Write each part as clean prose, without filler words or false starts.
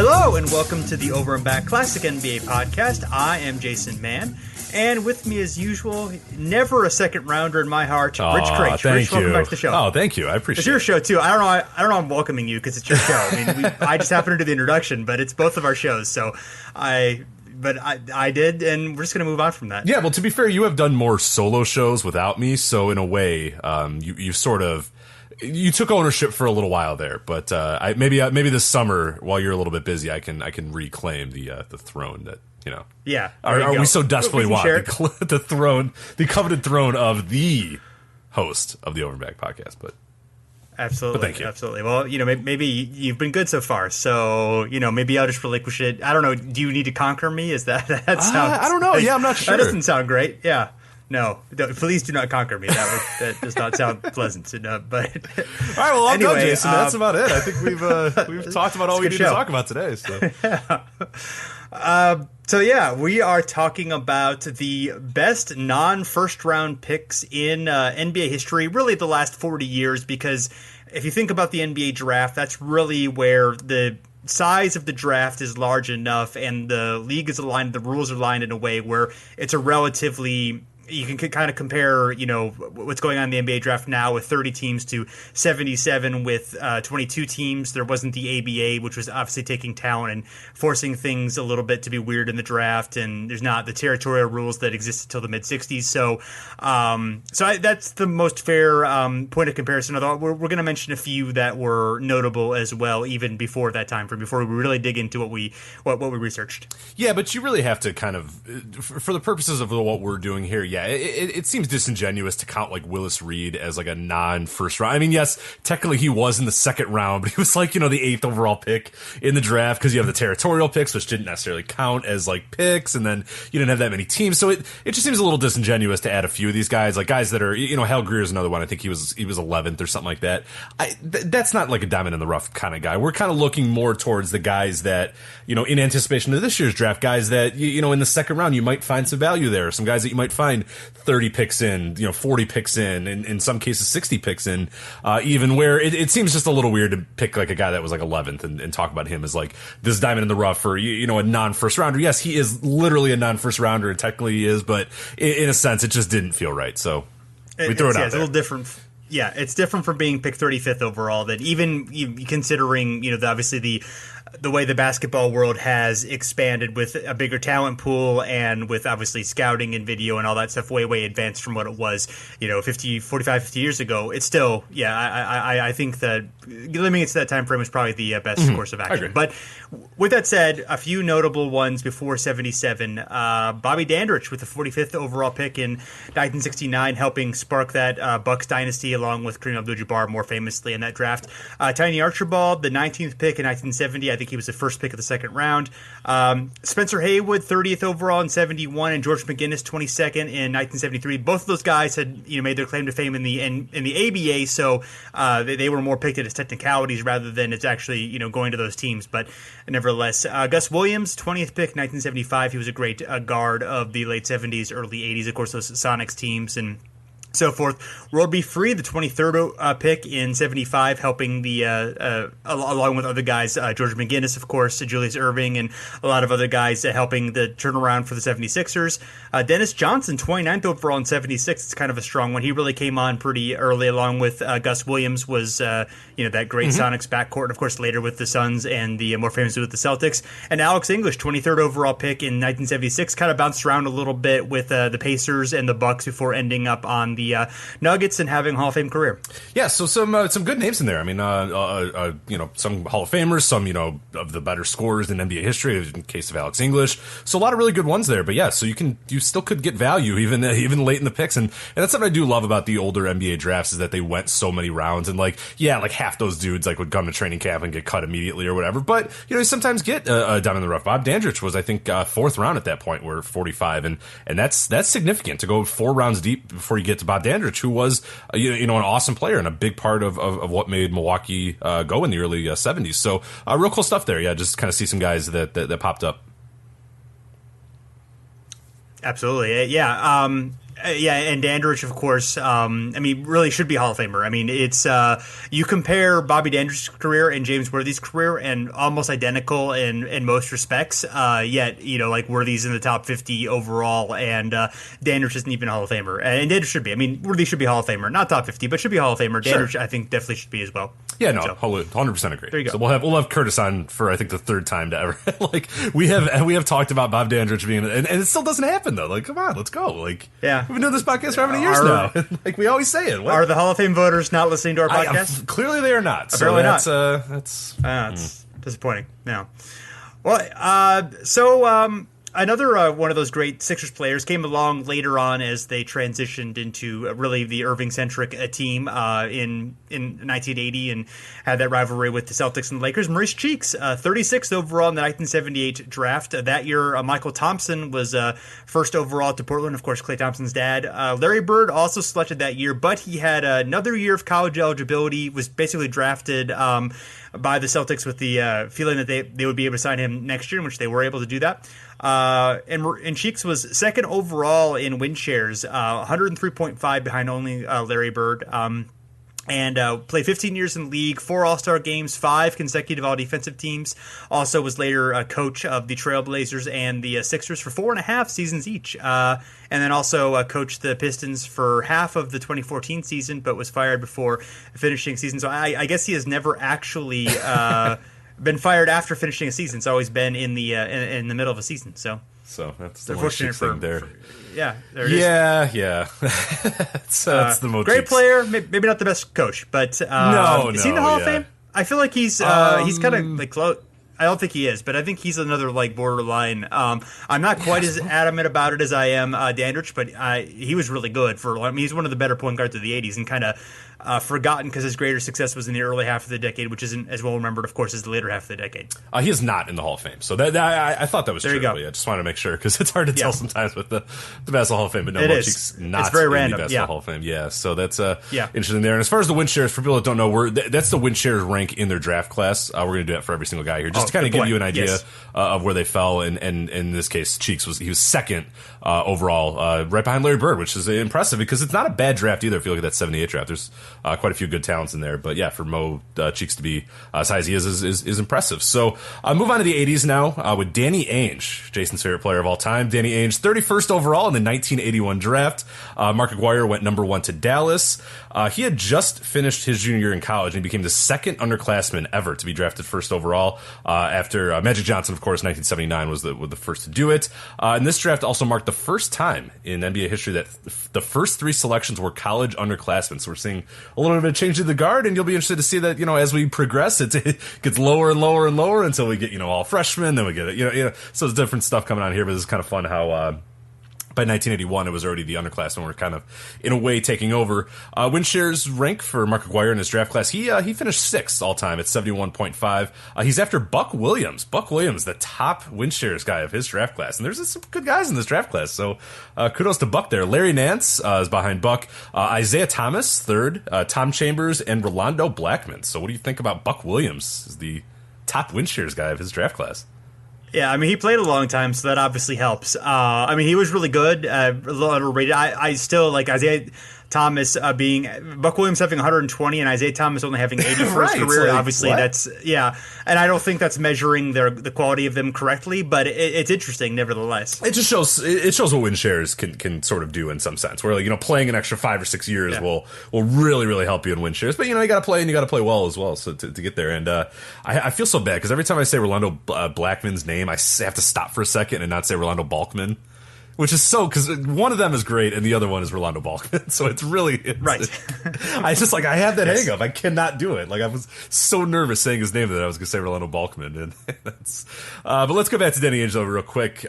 Hello and welcome to the Over and Back Classic NBA podcast. I am Jason Mann, and with me as usual, never a second rounder in my heart, Rich Kraetsch. Thank Rich, you. welcome back to the show. Oh, thank you. I appreciate it. It's your show too. I don't know I'm welcoming you because it's your show. I mean, I just happened to do the introduction, but it's both of our shows. So I did, and we're just going to move on from that. Yeah, well, to be fair, you have done more solo shows without me, so in a way, you sort of you took ownership for a little while there. But maybe this summer, while you're a little bit busy, I can reclaim the throne that you know. Yeah, are we so desperately want the throne, the coveted throne of the host of the Over and Back podcast? But absolutely, but thank you. Absolutely. Well, maybe you've been good so far, so maybe I'll just relinquish it. I don't know. Do you need to conquer me? Is that sounds? I don't know. Yeah, I'm not sure. That doesn't sound great. Yeah. No, please do not conquer me. That does not sound pleasant. But all right, well, I'll go, Jason. That's about it. I think we've talked about all we need to talk about today. So. So yeah, we are talking about the best non-first round picks in NBA history, really the last 40 years, because if you think about the NBA draft, that's really where the size of the draft is large enough and the league is aligned, the rules are aligned in a way where it's a relatively... You can kind of compare, what's going on in the NBA draft now with 30 teams to 77 with 22 teams. There wasn't the ABA, which was obviously taking talent and forcing things a little bit to be weird in the draft. And there's not the territorial rules that existed until the mid-60s. So that's the most fair point of comparison. Although we're going to mention a few that were notable as well, even before that time frame, before we really dig into what we researched. Yeah, but you really have to kind of, for the purposes of what we're doing here, yeah, it seems disingenuous to count like Willis Reed as like a non-first round. I mean, yes, technically he was in the second round, but he was like, the 8th overall pick in the draft because you have the territorial picks, which didn't necessarily count as like picks, and then you didn't have that many teams. So it just seems a little disingenuous to add a few of these guys, like guys that are, Hal Greer's another one. I think he was 11th or something like that. That's not like a diamond in the rough kind of guy. We're kind of looking more towards the guys that, in anticipation of this year's draft, guys that, in the second round, you might find some value there. Some guys that you might find 30 picks in, 40 picks in some cases 60 picks in, even where it seems just a little weird to pick like a guy that was like 11th and talk about him as like this diamond in the rough or, a non-first rounder. Yes, he is literally a non-first rounder and technically he is, but in a sense, it just didn't feel right. So we threw it out there. It's a little different. Yeah, it's different from being picked 35th overall that even considering, obviously the way the basketball world has expanded with a bigger talent pool and with obviously scouting and video and all that stuff way advanced from what it was, 45, 50 years ago. It's still, I think that limiting it to that time frame is probably the best course of action. But with that said, a few notable ones before 77. Bobby Dandridge with the 45th overall pick in 1969, helping spark that Bucks dynasty along with Kareem Abdul-Jabbar more famously in that draft. Tiny Archibald, the 19th pick in 1970. I think he was the first pick of the second round. Spencer Haywood, 30th overall in 71, and George McGinnis, 22nd in 1973. Both of those guys had made their claim to fame in the ABA, so they were more picked at as technicalities rather than it's actually going to those teams. But nevertheless, Gus Williams, 20th pick, 1975. He was a great guard of the late 70s, early 80s. Of course, those Sonics teams and so forth. Roby Free, the 23rd pick in 75, helping along with other guys, George McGinnis, of course, Julius Erving, and a lot of other guys helping the turnaround for the 76ers. Dennis Johnson, 29th overall in 76. It's kind of a strong one. He really came on pretty early, along with Gus Williams, was that great Sonics backcourt, and of course later with the Suns and the more famously with the Celtics. And Alex English, 23rd overall pick in 1976, kind of bounced around a little bit with the Pacers and the Bucks before ending up on the Nuggets and having a Hall of Fame career. Yeah, so some good names in there. I mean, some Hall of Famers, some of the better scorers in NBA history. In the case of Alex English, so a lot of really good ones there. But yeah, so you still could get value even late in the picks, and that's what I do love about the older NBA drafts is that they went so many rounds, and like half those dudes would come to training camp and get cut immediately or whatever. But you sometimes get a diamond in the rough. Bob Dandridge was I think 4th round at that point, where 45, and that's significant to go 4 rounds deep before you get to Bob Dandridge, who was an awesome player and a big part of what made Milwaukee go in the early 70s. So real cool stuff there. Yeah, just kind of see some guys that popped up. Absolutely. Yeah. Yeah, and Dandridge, of course, really should be Hall of Famer. I mean, it's you compare Bobby Dandridge's career and James Worthy's career, and almost identical in most respects. Yet, like Worthy's in the top 50 overall, and Dandridge isn't even a Hall of Famer. And Dandridge should be. I mean, Worthy should be Hall of Famer, not top 50, but should be Hall of Famer. Dandridge, sure. I think, definitely should be as well. Yeah, no, 100% agree. There you go. So we'll have Curtis on for I think the third time to ever. Like we have talked about Bob Dandridge being, and it still doesn't happen though. Like, come on, let's go. Like, yeah. We've been doing this podcast for how many years now? Like we always say it. What? Are the Hall of Fame voters not listening to our podcast? Clearly they are not. Apparently so that's disappointing. No. Well, another one of those great Sixers players came along later on as they transitioned into really the Irving-centric team in 1980 and had that rivalry with the Celtics and the Lakers. Maurice Cheeks, 36th overall in the 1978 draft. That year, Michael Thompson was first overall to Portland, of course, Klay Thompson's dad. Larry Bird also selected that year, but he had another year of college eligibility, was basically drafted by the Celtics with the feeling that they would be able to sign him next year, in which they were able to do that. And Cheeks was second overall in win shares, 103.5 behind only Larry Bird. And played 15 years in the league, 4 All-Star games, 5 consecutive all-defensive teams. Also was later a coach of the Trailblazers and the Sixers for 4.5 seasons each. And then also coached the Pistons for half of the 2014 season, but was fired before finishing season. So I guess he has never actually been fired after finishing a season. It's always been in the middle of a season. So that's the fortunate thing there. Yeah, there it is. Yeah. That's the motif. Great player, maybe not the best coach, but is he in the Hall of Fame? I feel like he's kind of like close. I don't think he is, but I think he's another like borderline. I'm not quite as adamant about it as I am Dandridge, but he was really good for. I mean, he's one of the better point guards of the '80s, and kind of forgotten because his greater success was in the early half of the decade, which isn't as well remembered, of course, as the later half of the decade. He is not in the Hall of Fame, so that I thought that was there true. You go. But I just wanted to make sure because it's hard to tell sometimes with the Basketball Hall of Fame, but no, Cheeks not it's very in random. the Basketball Hall of Fame. Yeah, so that's Yeah. interesting there. And as far as the win shares, for people that don't know, that's the win shares rank in their draft class. We're going to do that for every single guy here, just to kind of give you an idea of where they fell. And in this case, Cheeks was second overall, right behind Larry Bird, which is impressive because it's not a bad draft either. If you look at that '78 draft, there's quite a few good talents in there. But yeah, for Mo Cheeks to be as high as he is impressive. So move on to the 80s now with Danny Ainge, Jason's favorite player of all time. Danny Ainge, 31st overall in the 1981 draft. Mark Aguirre went number 1 to Dallas. He had just finished his junior year in college and became the second underclassman ever to be drafted first overall after Magic Johnson, of course, 1979 was the first to do it. And this draft also marked the first time in NBA history that the first 3 selections were college underclassmen. So we're seeing a little bit of a change in the guard, and you'll be interested to see that, as we progress, it gets lower and lower and lower until we get, all freshmen, then we get it, so there's different stuff coming on here, but this is kind of fun how, by 1981, it was already the underclassmen were kind of, in a way, taking over. Win shares rank for Mark Aguirre in his draft class. He finished 6th all-time at 71.5. He's after Buck Williams. Buck Williams, the top win shares guy of his draft class. And there's some good guys in this draft class, so kudos to Buck there. Larry Nance is behind Buck. Isaiah Thomas, 3rd. Tom Chambers, and Rolando Blackman. So what do you think about Buck Williams as the top win shares guy of his draft class? Yeah, I mean, he played a long time, so that obviously helps. I mean, he was really good, a little underrated. I still like Isaiah Thomas being Buck Williams having 120 and Isaiah Thomas only having 80 for his career. Like, obviously, what? That's and I don't think that's measuring the quality of them correctly, but it's interesting nevertheless. It just shows what win shares can sort of do in some sense. Where playing an extra 5 or 6 years will really really help you in win shares. But you got to play and you got to play well as well. So to get there, and I feel so bad because every time I say Rolando Blackman's name, I have to stop for a second and not say Rolando Balkman. Which is because one of them is great and the other one is Rolando Balkman. So it's right. I have that hang up. I cannot do it. I was so nervous saying his name that I was going to say Rolando Balkman. And that's, but let's go back to Danny Ainge though real quick.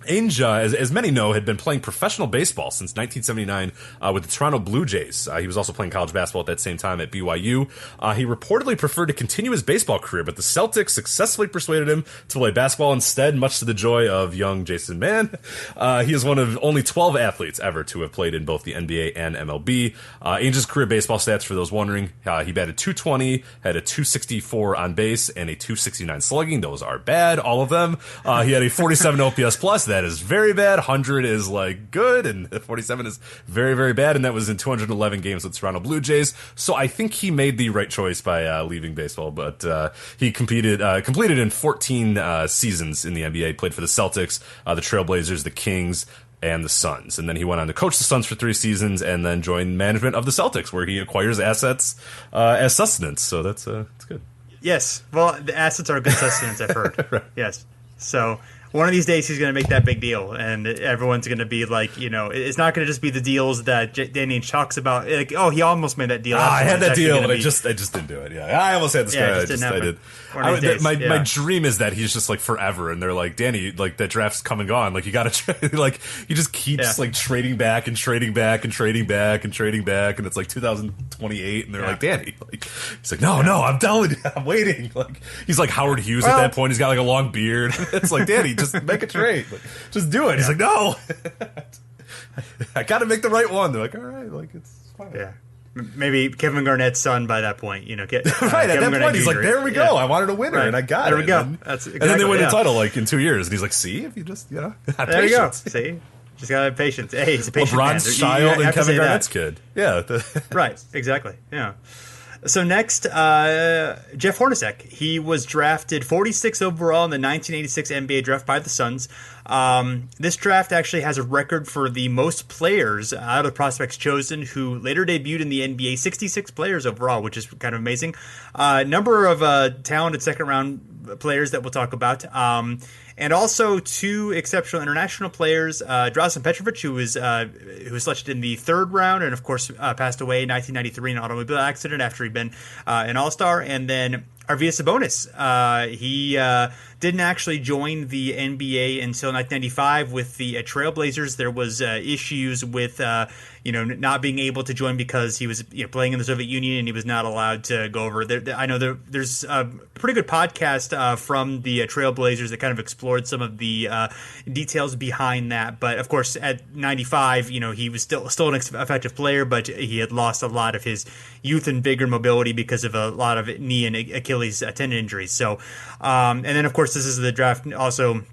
Ainge, as many know, had been playing professional baseball since 1979 with the Toronto Blue Jays. He was also playing college basketball at that same time at BYU. He reportedly preferred to continue his baseball career, but the Celtics successfully persuaded him to play basketball instead, much to the joy of young Jason Mann. He is one of only 12 athletes ever to have played in both the NBA and MLB. Ainge's career baseball stats, for those wondering, he batted .220, had a .264 on base, and a .269 slugging. Those are bad, all of them. He had a 47 OPS plus. That that is very bad. 100 is like good, and 47 is very, very bad. And that was in 211 games with Toronto Blue Jays. So I think he made the right choice by leaving baseball. But he completed in 14 seasons in the NBA. Played for the Celtics, the Trailblazers, the Kings, and the Suns. And then he went on to coach the Suns for 3 seasons and then joined management of the Celtics, where he acquires assets as sustenance. So that's good. Yes. Well, the assets are good sustenance, I've heard. Right. Yes. So one of these days he's going to make that big deal, and everyone's going to be like, it's not going to just be the deals that Danny Ainge talks about. Like, oh, he almost made that deal. I had that deal, but I just didn't do it. Yeah, I almost had this guy. I did. My dream is that he's just like forever, and they're like, Danny, like that draft's come and gone. Like you got to trade. Like he just keeps like trading back and trading back and trading back and trading back, and it's like 2028, and they're like, Danny, like he's like, no, I'm telling you, I'm waiting. Like he's like Howard Hughes at that point. He's got like a long beard. It's like, Danny, just make a trade. Like, just do it. He's like, no. I got to make the right one. They're like, all right, like it's fine. Yeah. Maybe Kevin Garnett's son by that point, right, at that point, he's like, there we go. Yeah. I wanted a winner, and I got it. There we go. And then they win the title, like, in 2 years. And he's like, see, if you just, have there patience. You go. See? Just got to have patience. Hey, he's a patient LeBron's child and Kevin Garnett's kid. Yeah. Right, exactly. Yeah. So next, Jeff Hornacek. He was drafted 46th overall in the 1986 NBA draft by the Suns. This draft actually has a record for the most players out of the prospects chosen who later debuted in the NBA, 66 players overall, which is kind of amazing. Number of talented second-round players that we'll talk about. And also 2 exceptional international players, Drazen Petrovic, who was selected in the 3rd round and, of course, passed away in 1993 in an automobile accident after he'd been an All-Star. And then Arvydas Sabonis. He didn't actually join the NBA until 1995 with the Trailblazers. There was issues with not being able to join because he was playing in the Soviet Union and he was not allowed to go over there. I know there's a pretty good podcast from the Trailblazers that kind of explored some of the details behind that. But of course, at 95, he was still an effective player, but he had lost a lot of his youth and vigor and mobility because of a lot of knee and Achilles tendon injuries. So, and then of course, this is the draft also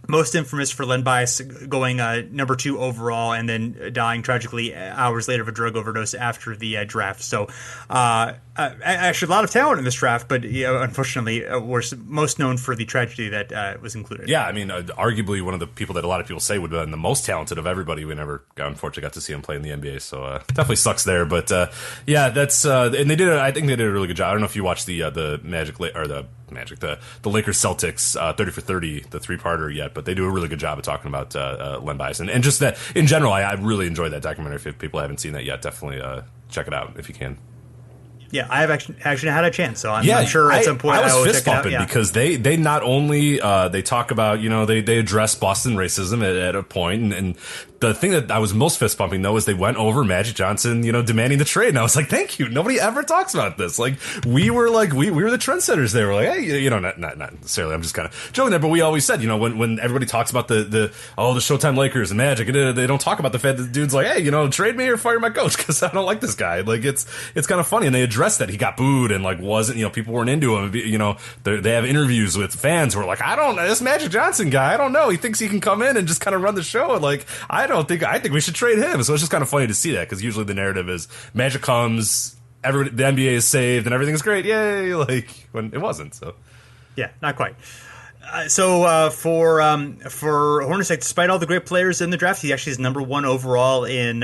most infamous for Len Bias going number 2 overall and then dying tragically hours later of a drug overdose after the draft. So actually a lot of talent in this draft, but unfortunately we're most known for the tragedy that was included. Yeah, I mean, arguably one of the people that a lot of people say would have been the most talented of everybody. We never, unfortunately, got to see him play in the NBA, so definitely sucks there. But that's and they did. I think they did a really good job. I don't know if you watched the Magic or the Lakers Celtics 30 for 30, the 3-parter yet, but they do a really good job of talking about Len Bias and just that in general. I really enjoyed that documentary. If people haven't seen that yet, definitely check it out if you can. Yeah, I have actually had a chance, so I'm sure at some point I was will fist check it out. bumping because they not only they talk about they address Boston racism at a point, and the thing that I was most fist bumping though is they went over Magic Johnson demanding the trade, and I was like, thank you. Nobody ever talks about this. Like we were the trendsetters there. We're like, hey, not necessarily. I'm just kind of joking there, but we always said when everybody talks about the Showtime Lakers and Magic, and they don't talk about the fact that the dude's like, hey, trade me or fire my coach because I don't like this guy. Like it's kind of funny, and they address that he got booed and wasn't people weren't into him. They have interviews with fans who are like, I don't know, this Magic Johnson guy, I don't know, he thinks he can come in and just kind of run the show, and like I think we should trade him. So it's just kind of funny to see that because usually the narrative is Magic comes, the NBA is saved and everything's great, yay, like when it wasn't. So yeah, not quite. For Hornacek, despite all the great players in the draft, he actually is number 1 overall in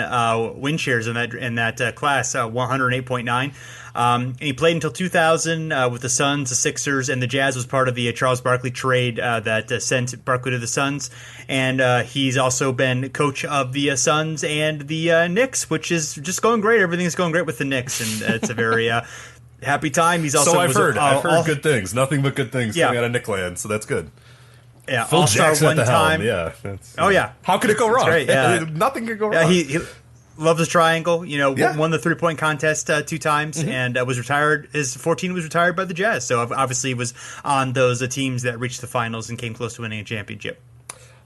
win shares in that class, 108.9. And he played until 2000 with the Suns, the Sixers, and the Jazz. Was part of the Charles Barkley trade that sent Barkley to the Suns. And he's also been coach of the Suns and the Knicks, which is just going great. Everything's going great with the Knicks, and it's a very happy time. He's also I've heard good things, nothing but good things coming out of Nickland, so that's good. Yeah, Phil All-Star Jackson one at the time. Helm. Yeah. How could it go wrong? Great, nothing could go wrong. He loves his triangle. Won the 3-point contest 2 times, and was retired. His 14 was retired by the Jazz, so obviously was on those teams that reached the finals and came close to winning a championship.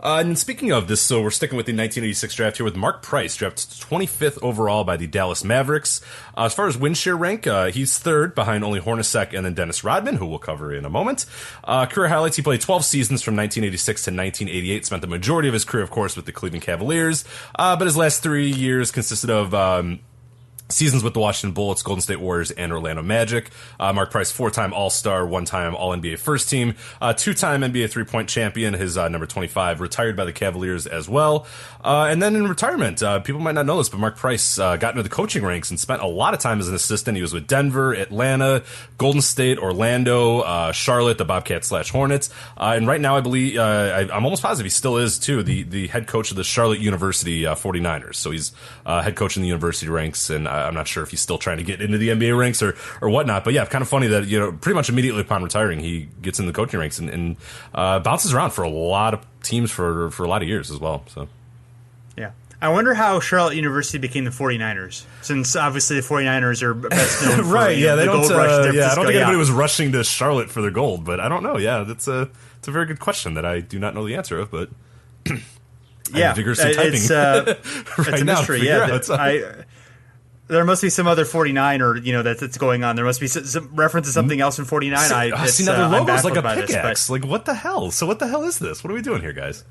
And speaking of this, so we're sticking with the 1986 draft here with Marc Price, drafted 25th overall by the Dallas Mavericks. As far as win share rank, he's third behind only Hornacek and then Dennis Rodman, who we'll cover in a moment. Career highlights, he played 12 seasons from 1986 to 1988, spent the majority of his career, of course, with the Cleveland Cavaliers, but his last 3 years consisted of seasons with the Washington Bullets, Golden State Warriors, and Orlando Magic. Marc Price, 4-time All-Star, 1-time All-NBA First Team, 2-time NBA three-point champion, his number 25, retired by the Cavaliers as well. And then in retirement, people might not know this, but Marc Price got into the coaching ranks and spent a lot of time as an assistant. He was with Denver, Atlanta, Golden State, Orlando, Charlotte, the Bobcats/Hornets. And right now, I believe, I'm almost positive he still is, too, the head coach of the Charlotte University 49ers. So he's head coach in the university ranks, and I'm not sure if he's still trying to get into the NBA ranks or whatnot, but yeah, kind of funny that, pretty much immediately upon retiring, he gets in the coaching ranks and bounces around for a lot of teams for a lot of years as well. So, yeah. I wonder how Charlotte University became the 49ers, since obviously the 49ers are best known for right, yeah, they the don't, gold rush. I don't think anybody was rushing to Charlotte for their gold, but I don't know. Yeah, it's a very good question that I do not know the answer of, but yeah, vigorously typing it's right a now. mystery. Yeah, there must be some other 49er, that's going on. There must be some reference to something else in 49. I've seen other logos like a pickaxe. Like, what the hell? So what the hell is this? What are we doing here, guys?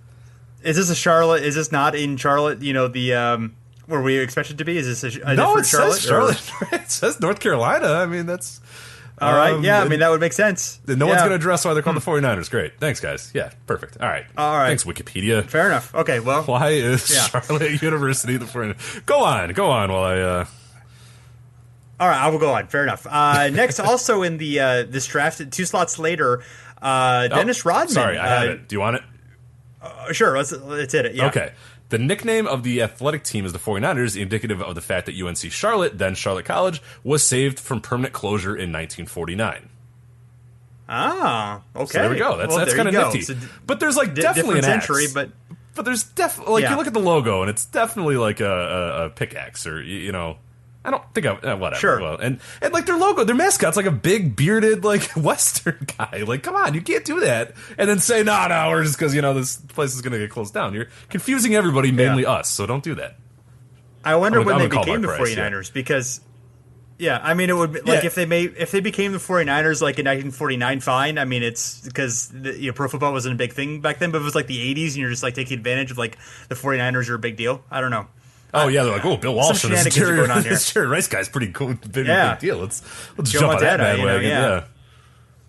Is this a Charlotte? Is this not in Charlotte? The where we expect it to be? Is this a no? It Charlotte? Says Charlotte. It says North Carolina. I mean, that's all right. Yeah, I mean that would make sense. No one's going to address why they're called the 49ers. Great, thanks, guys. Yeah, perfect. All right. Thanks, Wikipedia. Fair enough. Okay, well, why is Charlotte University the 49ers? Go on. While I. All right, I will go on. Fair enough. Next, also in the this draft, 2 slots later, Dennis Rodman. Sorry, I have it. Do you want it? Sure, let's hit it. Yeah. Okay. The nickname of the athletic team is the 49ers, indicative of the fact that UNC Charlotte, then Charlotte College, was saved from permanent closure in 1949. Ah, okay. So there we go. That's kind of nifty. So but there's definitely an century, axe. But there's definitely you look at the logo and it's definitely like a pickaxe or I don't think whatever. Sure. Well, and their logo, their mascot's like a big bearded Western guy. Like, come on, you can't do that. And then say, no, we're just because this place is going to get closed down. You're confusing everybody, mainly us. So don't do that. I wonder when they became the 49ers because, I mean, it would be, if they became the 49ers in 1949, fine. I mean, it's because pro football wasn't a big thing back then, but it was the 80s and you're just taking advantage of the 49ers are a big deal. I don't know. Oh yeah, they're like, Bill Walsh and this Jerry Rice guy's pretty cool, big deal. Let's jump on that bandwagon. Yeah,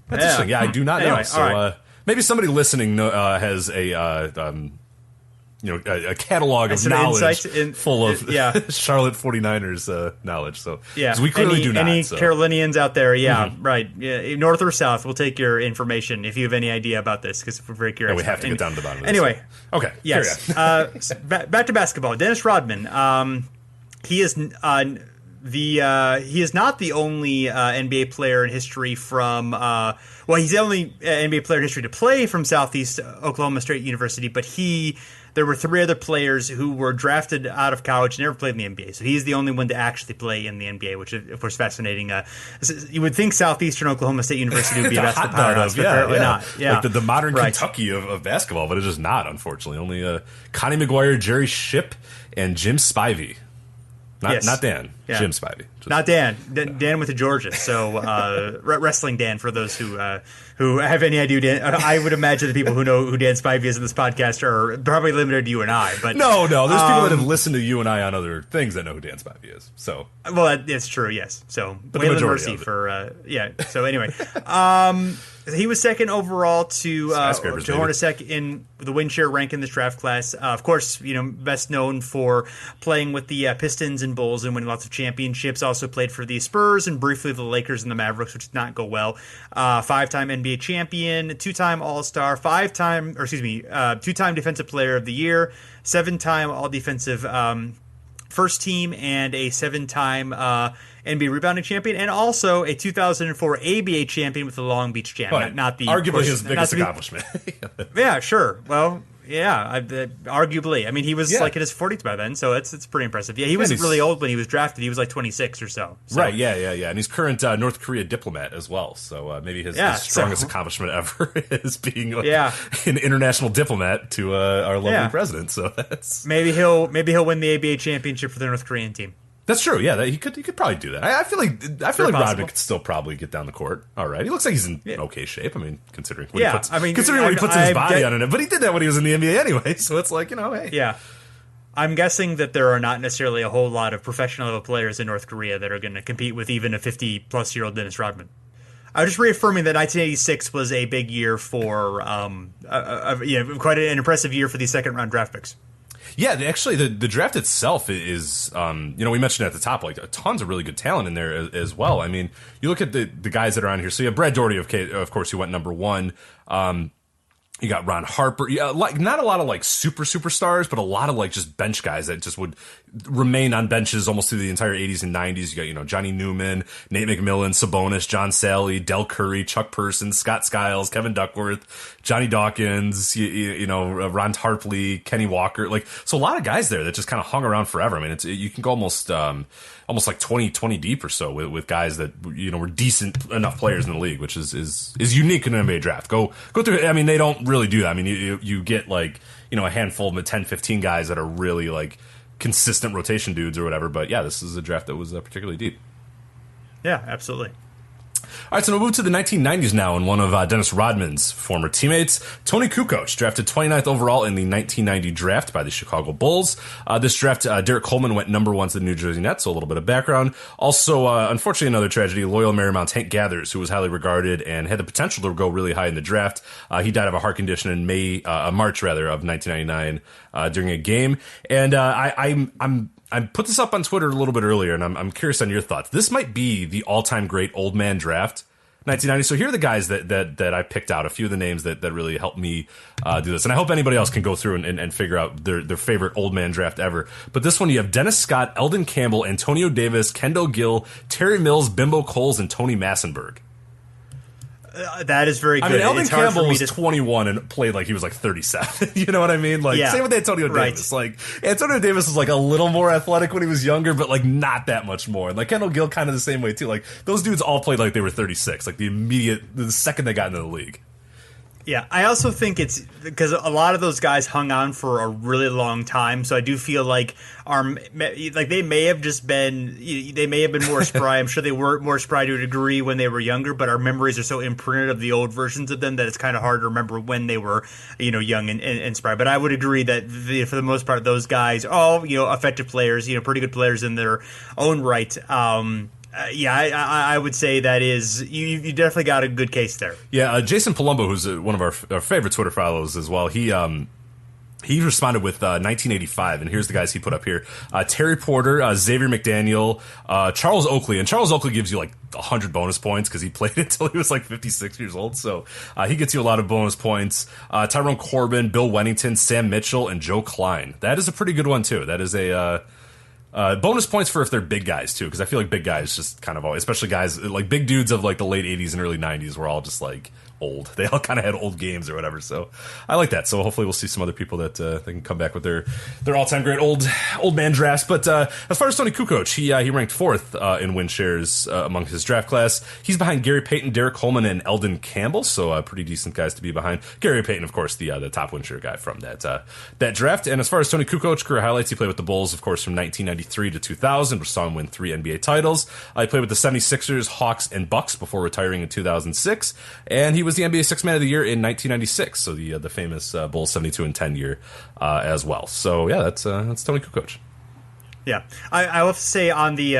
that's interesting. Yeah, I do not know. So maybe somebody listening has a catalog of knowledge full of Charlotte 49ers knowledge. So we clearly do not. Any Carolinians out there? Yeah, right. Yeah, north or south, we'll take your information if you have any idea about this because we're very curious. We have to get down to the bottom of this. Anyway. Okay. Yes. Back to basketball. Dennis Rodman. He is he is not the only NBA player in history from. He's the only NBA player in history to play from Southeast Oklahoma State University, but there were 3 other players who were drafted out of college and never played in the NBA. So he's the only one to actually play in the NBA, which is, of course, fascinating. You would think Southeastern Oklahoma State University would be a basketball powerhouse, but apparently not. Yeah. Like the modern Kentucky of basketball, but it's just not, unfortunately. Only Connie McGuire, Jerry Shipp, and Jim Spivey. Not Dan. Yeah. Jim Spivey. Not Dan. Dan went to Georgia. So wrestling Dan for those who have any idea. Dan, I would imagine the people who know who Dan Spivey is in this podcast are probably limited to you and I. But no, there's people that have listened to you and I on other things that know who Dan Spivey is. So that's true. Yes. So Waylon Mercy for So anyway, he was second overall to Hornacek in the win share rank in this draft class. Of course, best known for playing with the Pistons and Bulls and winning lots of championships. Also played for the Spurs and briefly the Lakers and the Mavericks, which did not go well. 5-time NBA champion, 2-time All-Star, 2-time Defensive Player of the Year, 7-time All-Defensive First Team, and a 7-time NBA rebounding champion, and also a 2004 ABA champion with the Long Beach Jam. Not the arguably his biggest accomplishment. Yeah, sure. Well, arguably. I mean, he was like in his 40s by then, so it's pretty impressive. Yeah, he wasn't really old when he was drafted. He was like 26 or so. Right, yeah. And he's current North Korea diplomat as well, so maybe his strongest accomplishment ever is being an international diplomat to our lovely president. So that's maybe he'll win the ABA championship for the North Korean team. That's true. Yeah, he could probably do that. I feel like Rodman could still probably get down the court. All right, he looks like he's in okay shape. I mean, considering what he puts in his body on it. But he did that when he was in the NBA anyway. So it's like, hey. Yeah, I'm guessing that there are not necessarily a whole lot of professional level players in North Korea that are going to compete with even a 50-plus-year-old Dennis Rodman. I was just reaffirming that 1986 was a big year for quite an impressive year for these second-round draft picks. Yeah, actually, the draft itself is, we mentioned at the top, like, tons of really good talent in there as well. I mean, you look at the guys that are on here. So you have Brad Daugherty, of course, who went number one. You got Ron Harper. Like, not a lot of, like, superstars, but a lot of, like, just bench guys that just would remain on benches almost through the entire 80s and 90s. You got, Johnny Newman, Nate McMillan, Sabonis, John Sally, Del Curry, Chuck Person, Scott Skiles, Kevin Duckworth, Johnny Dawkins, Ron Tarpley, Kenny Walker. Like, so a lot of guys there that just kind of hung around forever. I mean, you can go almost like 20 deep or so with guys that, were decent enough players in the league, which is unique in an NBA draft. Go through. I mean, they don't really do that. I mean, you get like, a handful of 10, 15 guys that are really like consistent rotation dudes or whatever. But yeah, this is a draft that was particularly deep. Yeah, absolutely. All right, so we'll move to the 1990s now, and one of Dennis Rodman's former teammates, Toni Kukoc, drafted 29th overall in the 1990 draft by the Chicago Bulls. This draft, Derek Coleman went number one to the New Jersey Nets, so a little bit of background. Also, unfortunately, another tragedy, Loyola Marymount's Hank Gathers, who was highly regarded and had the potential to go really high in the draft. He died of a heart condition in March of 1999 during a game. And I put this up on Twitter a little bit earlier, and I'm curious on your thoughts. This might be the all-time great old man draft, 1990. So here are the guys that I picked out, a few of the names that really helped me do this. And I hope anybody else can go through and figure out their favorite old man draft ever. But this one, you have Dennis Scott, Eldon Campbell, Antonio Davis, Kendall Gill, Terry Mills, Bimbo Coles, and Tony Massenberg. That is very good. I mean, Eldon Campbell was 21 and played like he was like 37. You know what I mean? Like, same with Antonio Davis. Like, Antonio Davis was like a little more athletic when he was younger, but like not that much more. And like Kendall Gill kind of the same way too. Like, those dudes all played like they were 36, like the second they got into the league. Yeah, I also think it's because a lot of those guys hung on for a really long time, so I do feel like they may have been more spry. I'm sure they were more spry to a degree when they were younger, but our memories are so imprinted of the old versions of them that it's kind of hard to remember when they were, young and spry. But I would agree that for the most part, those guys, all effective players, pretty good players in their own right. I would say that is you definitely got a good case there. Yeah, Jason Palumbo, who's one of our favorite Twitter follows as well, he responded with 1985, and here's the guys he put up here: Terry Porter, Xavier McDaniel, Charles Oakley, and Charles Oakley gives you like 100 bonus points because he played until he was like 56 years old, so he gets you a lot of bonus points. Tyrone Corbin, Bill Wennington, Sam Mitchell, and Joe Klein. That is a pretty good one too. That is a bonus points for if they're big guys too, because I feel like big guys just kind of always, especially guys like big dudes of like the late 80s and early 90s were all just like old. They all kind of had old games or whatever. So I like that. So hopefully we'll see some other people that they can come back with their all-time great old man drafts. But as far as Toni Kukoc, he ranked fourth in win shares among his draft class. He's behind Gary Payton, Derek Coleman, and Eldon Campbell. So pretty decent guys to be behind. Gary Payton, of course, the top win share guy from that draft. And as far as Toni Kukoc career highlights, he played with the Bulls, of course, from 1993 to 2000, which saw him win 3 NBA titles. He played with the 76ers, Hawks, and Bucks before retiring in 2006. And he was the NBA Sixth Man of the Year in 1996, so the famous Bulls 72-10 year as well. So yeah, that's Toni Kukoc. Yeah, I have to say on the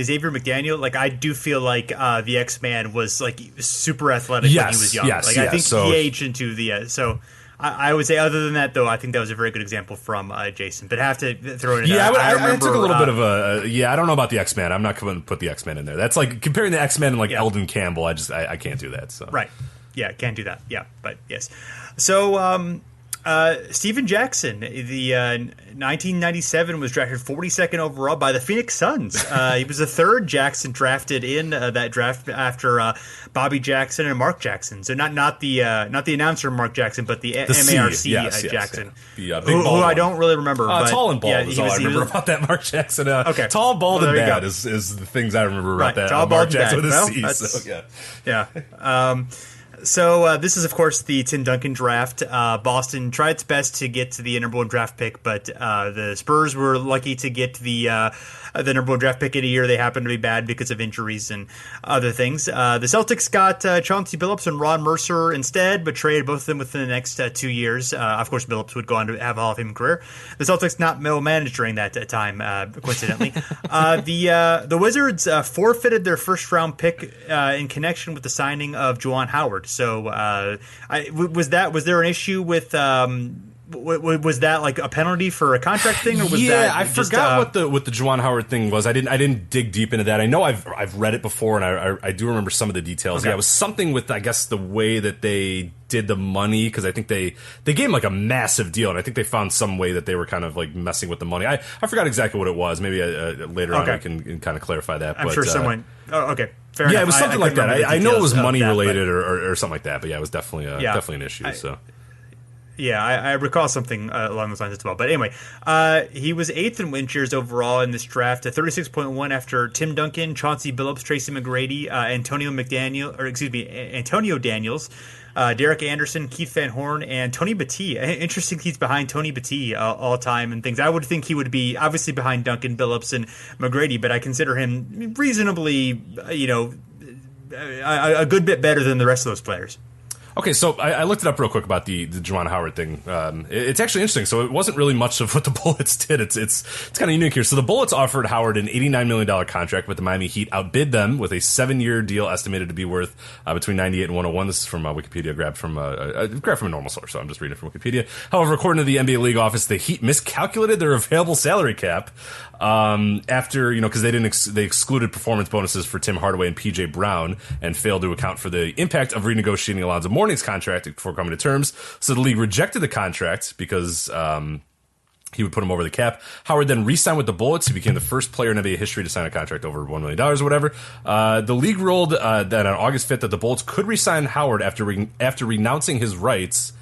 Xavier McDaniel, like I do feel like the X-Man was like super athletic when he was young. I think he aged into the so. I would say, other than that, though, I think that was a very good example from Jason. But I have to throw it in. Yeah, I took a little bit of a. I don't know about the X-Men. I'm not going to put the X-Men in there. That's like comparing the X-Men and like Eldon Campbell. I can't do that. So right, yeah, can't do that. Yeah, but yes. So Steven Jackson, the 1997 was drafted 42nd overall by the Phoenix Suns. He was the third Jackson drafted in that draft after Bobby Jackson and Marc Jackson. So not the announcer Marc Jackson, but the MARC Jackson, the big who I don't really remember. But tall and bald is all I remember about that Marc Jackson. Okay, tall, bald, and bad is the things I remember about that. Tall, Marc bald, Jackson with a C. So, yeah. So this is, of course, the Tim Duncan draft. Boston tried its best to get to the number one draft pick, but the Spurs were lucky to get the number one draft pick in a year they happened to be bad because of injuries and other things. The Celtics got Chauncey Billups and Ron Mercer instead, but traded both of them within the next 2 years. Of course, Billups would go on to have a Hall of Fame career. The Celtics not well managed during that time, coincidentally. The Wizards forfeited their first round pick in connection with the signing of Juwan Howard. So was there an issue with was that like a penalty for a contract thing, or was that I forgot what the Juwan Howard thing was. I didn't dig deep into that. I know I've read it before, and I do remember some of the details. Okay. Yeah, it was something with, I guess, the way that they did the money, because I think they gave him like a massive deal, and I think they found some way that they were kind of like messing with the money. I forgot exactly what it was. Maybe later on we can kind of clarify that. I'm sure someone. Oh, okay. Fair enough. It was something like that. I know it was money related or something like that. But yeah, it was definitely an issue. Yeah, I recall something along those lines as well. But anyway, he was 8th in win shares overall in this draft, at 36.1 after Tim Duncan, Chauncey Billups, Tracy McGrady, Antonio Daniels, Derek Anderson, Keith Van Horn, and Tony Battie. Interesting, he's behind Tony Battie all time and things. I would think he would be obviously behind Duncan, Billups, and McGrady, but I consider him reasonably, a good bit better than the rest of those players. Okay, so I looked it up real quick about the Juwan Howard thing. It's actually interesting. So it wasn't really much of what the Bullets did. It's kind of unique here. So the Bullets offered Howard an $89 million contract, but the Miami Heat outbid them with a 7-year deal estimated to be worth between 98 and 101. This is from Wikipedia, grabbed from a normal source, so I'm just reading it from Wikipedia. However, according to the NBA League office, the Heat miscalculated their available salary cap after, because they excluded performance bonuses for Tim Hardaway and PJ Brown and failed to account for the impact of renegotiating Alonzo Mourning's contract before coming to terms. So the league rejected the contract because he would put him over the cap. Howard then re-signed with the Bullets. He became the first player in NBA history to sign a contract over $1 million or whatever. The league ruled that on August 5th that the Bullets could re-sign Howard after renouncing his rights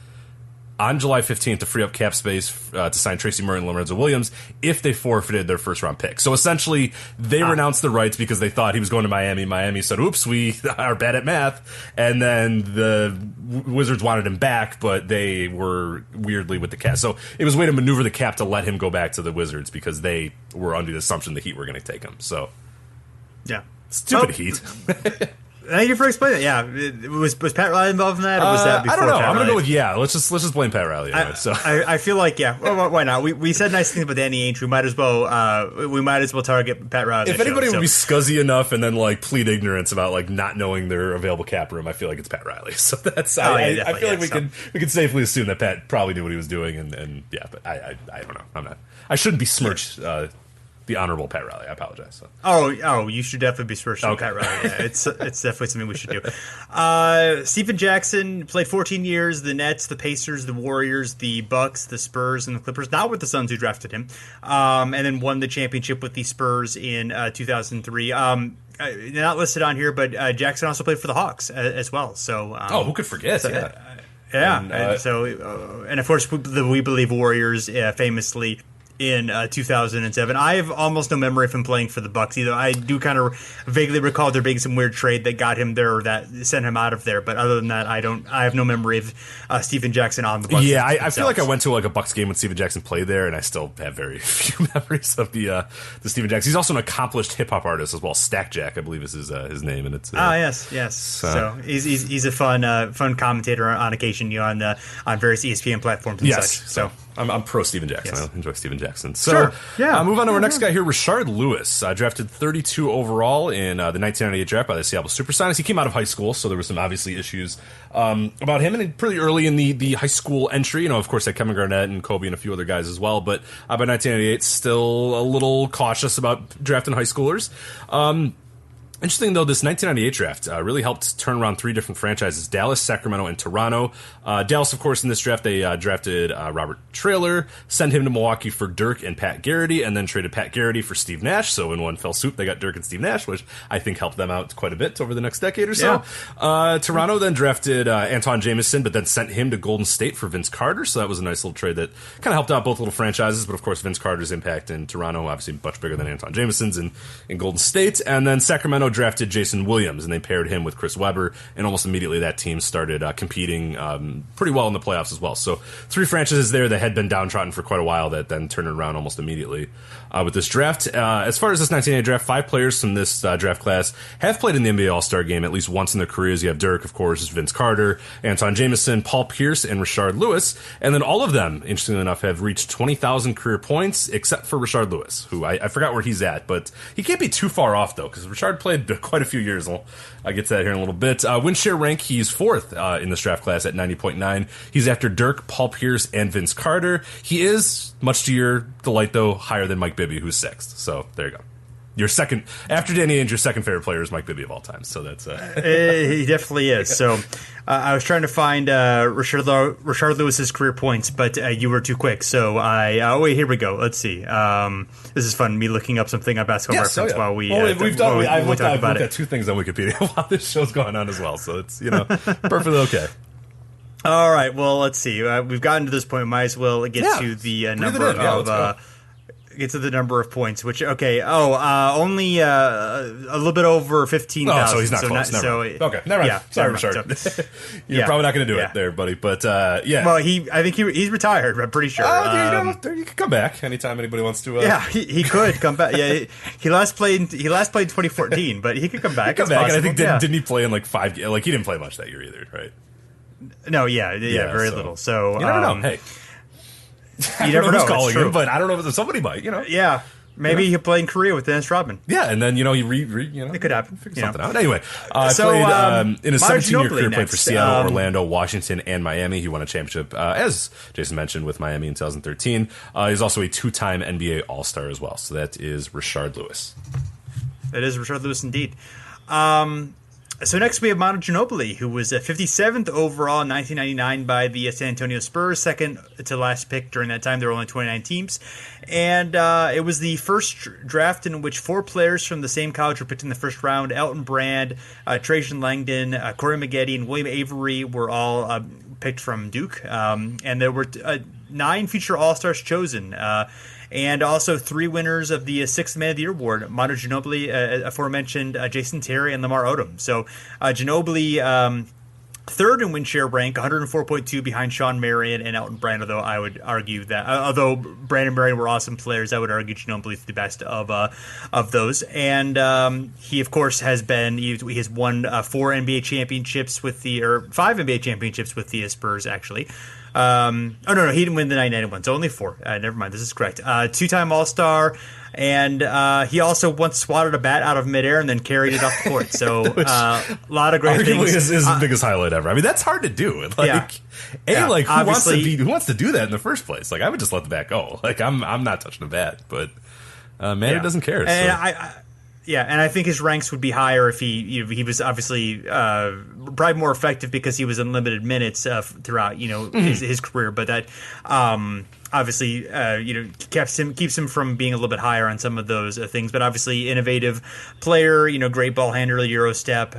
on July 15th to free up cap space to sign Tracy Murray and Lorenzo Williams if they forfeited their first-round pick. So essentially, they renounced the rights because they thought he was going to Miami. Miami said, oops, we are bad at math. And then the Wizards wanted him back, but they were weirdly with the cap. So it was a way to maneuver the cap to let him go back to the Wizards because they were under the assumption the Heat were going to take him. So, yeah. Stupid Heat. Thank you for explaining it. Yeah, was Pat Riley involved in that, or was that before? I don't know. Pat I'm going to Riley? go with Let's just blame Pat Riley. Anyway, I feel like well, why not? We said nice things about Danny Ainge. We might as well target Pat Riley. If anybody would be scuzzy enough and then like plead ignorance about like not knowing their available cap room, I feel like it's Pat Riley. So that's I feel like we can safely assume that Pat probably knew what he was doing, and yeah, but I don't know. I'm not. I shouldn't besmirch the honorable Pat Riley. I apologize. So. Oh, you should definitely be searched for Pat Riley. Yeah, it's definitely something we should do. Stephen Jackson played 14 years. The Nets, the Pacers, the Warriors, the Bucks, the Spurs, and the Clippers. Not with the Suns, who drafted him, and then won the championship with the Spurs in 2003. Not listed on here, but Jackson also played for the Hawks as well. So, who could forget? And of course, we believe Warriors famously in 2007. I have almost no memory of him playing for the Bucks either. I do kind of vaguely recall there being some weird trade that got him there or that sent him out of there. But other than that, I have no memory of Stephen Jackson on the Bucks. Yeah, I feel like I went to like a Bucks game when Stephen Jackson played there, and I still have very few memories of the Stephen Jackson. He's also an accomplished hip hop artist as well. Stack Jack, I believe, is his name, and it's yes. So he's a fun commentator on occasion, on various ESPN platforms and such. So. I'm pro Stephen Jackson. Yes. I enjoy Stephen Jackson. So, sure. Yeah. Move on to our next guy here, Rashard Lewis, drafted 32 overall in the 1998 draft by the Seattle SuperSonics. He came out of high school, so there were some obviously issues about him, and pretty early in the high school entry. Of course, had Kevin Garnett and Kobe and a few other guys as well, but by 1998, still a little cautious about drafting high schoolers. Interesting, though, this 1998 draft really helped turn around three different franchises, Dallas, Sacramento, and Toronto. Dallas, of course, in this draft, they drafted Robert Traylor, sent him to Milwaukee for Dirk and Pat Garrity, and then traded Pat Garrity for Steve Nash. So in one fell swoop, they got Dirk and Steve Nash, which I think helped them out quite a bit over the next decade or so. Yeah. Toronto then drafted Antawn Jamison, but then sent him to Golden State for Vince Carter. So that was a nice little trade that kind of helped out both little franchises. But, of course, Vince Carter's impact in Toronto, obviously much bigger than Antawn Jamison's in Golden State. And then Sacramento drafted Jason Williams, and they paired him with Chris Webber, and almost immediately that team started competing pretty well in the playoffs as well. So three franchises there that had been downtrodden for quite a while that then turned it around almost immediately with this draft. As far as this 1980 draft, 5 players from this draft class have played in the NBA All-Star game at least once in their careers. You have Dirk, of course, Vince Carter, Antawn Jamison, Paul Pierce, and Rashard Lewis. And then all of them, interestingly enough, have reached 20,000 career points, except for Rashard Lewis, who I forgot where he's at, but he can't be too far off, though, because Rashard played quite a few years. I'll get to that here in a little bit. Win share rank, he's 4th in this draft class at 90.9. He's after Dirk, Paul Pierce, and Vince Carter. He is, much to your delight, though, higher than Mike Bibby, who's 6th. So there you go. Your second, after Danny Ainge, your second favorite player is Mike Bibby of all time. So that's he definitely is. So I was trying to find Rashard Lewis's career points, but you were too quick. So wait, here we go. Let's see. This is fun. Me looking up something on Basketball Reference while we I've looked about at 2 things on Wikipedia while this show's going on as well. So it's perfectly okay. All right. Well, let's see. We've gotten to this point. Might as well get to the number of. Get to the number of points, which only a little bit over 15,000. Oh, so he's not close. Okay, never mind. Sorry, Rashard. So, You're probably not going to do it there, buddy. But yeah. Well, I think he's retired. I'm pretty sure. You can come back anytime anybody wants to. He could come back. Yeah, he last played in 2014, but he could come back. And I think didn't he play in like 5? Like he didn't play much that year either, right? No, very little. So you never know. Hey. You never know who's calling him, but I don't know if somebody might, Yeah. Maybe he played in Korea with Dennis Rodman. Yeah, and then, he it could happen. Figure something out. Anyway, played in his 17-year career, played for Seattle, Orlando, Washington, and Miami. He won a championship, as Jason mentioned, with Miami in 2013. He's also a 2-time NBA All-Star as well. So that is Rashard Lewis. That is Rashard Lewis indeed. So next we have Manu Ginobili, who was 57th overall in 1999 by the San Antonio Spurs, second to last pick during that time. There were only 29 teams. And it was the first draft in which 4 players from the same college were picked in the first round. Elton Brand, Trajan Langdon, Corey Maggette, and William Avery were all picked from Duke. And there were 9 future All-Stars chosen. And also 3 winners of the 6th Man of the Year award, Manu Ginobili, aforementioned Jason Terry, and Lamar Odom. So Ginobili, 3rd in win share rank, 104.2 behind Sean Marion and Elton Brand, although I would argue that, although Brand and Marion were awesome players, I would argue Ginobili is the best of those. And he, of course, he has won 4 NBA championships 5 NBA championships with the Spurs, actually. No, he didn't win the 1991, so only 4. Never mind, this is correct. 2-time All-Star, and he also once swatted a bat out of midair and then carried it off the court. So a lot of great things. Arguably his biggest highlight ever. I mean, that's hard to do. Who wants to do that in the first place? Like, I would just let the bat go. Like, I'm not touching the bat, but Manu doesn't care. And and I think his ranks would be higher if he was obviously probably more effective because he was in limited minutes throughout his career. But that obviously keeps him from being a little bit higher on some of those things. But obviously innovative player, great ball handler, Euro step.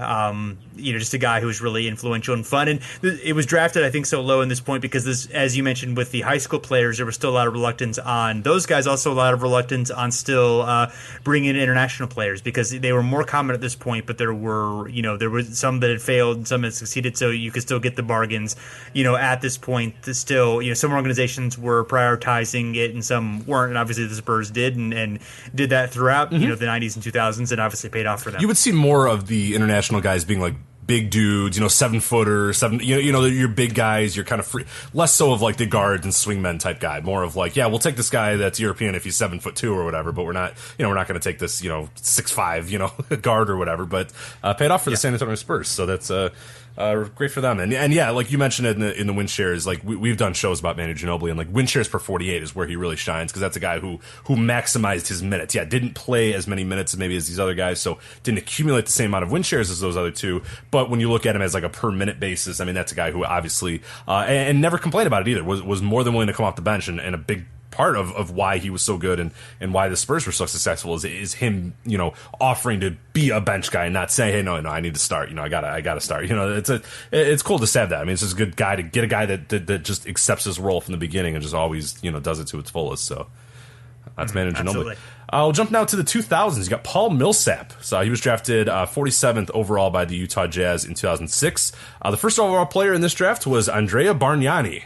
Just a guy who was really influential and fun. And it was drafted, I think, so low in this point because this, as you mentioned, with the high school players, there was still a lot of reluctance on those guys. Also, a lot of reluctance on still bringing in international players because they were more common at this point. But there were some that had failed, and some had succeeded. So you could still get the bargains. At this point, still, some organizations were prioritizing it and some weren't. And obviously, the Spurs did and did that throughout the 90s and 2000s, and obviously paid off for them. You would see more of the international guys being like big dudes, 7-footers, your big guys, you're kind of free, less so of like the guards and swingmen type guy, more of like, we'll take this guy that's European if he's 7'2" or whatever, but we're not going to take this, 6'5", guard or whatever, but paid off for the San Antonio Spurs. So that's Great for them, and yeah, like you mentioned in the win shares, like we've done shows about Manu Ginobili, and like win shares per 48 is where he really shines because that's a guy who maximized his minutes. Yeah, didn't play as many minutes maybe as these other guys, so didn't accumulate the same amount of win shares as those other two. But when you look at him as like a per minute basis, I mean that's a guy who obviously and never complained about it either. Was more than willing to come off the bench, and a big part of why he was so good and why the Spurs were so successful is him, offering to be a bench guy and not saying, hey, no, I need to start. I gotta start. It's cool to have that. I mean, it's just a good guy to get a guy that just accepts his role from the beginning and just always, does it to its fullest. So that's Manu Ginobili. We'll jump now to the 2000s. You got Paul Millsap. So he was drafted 47th overall by the Utah Jazz in 2006. The first overall player in this draft was Andrea Bargnani.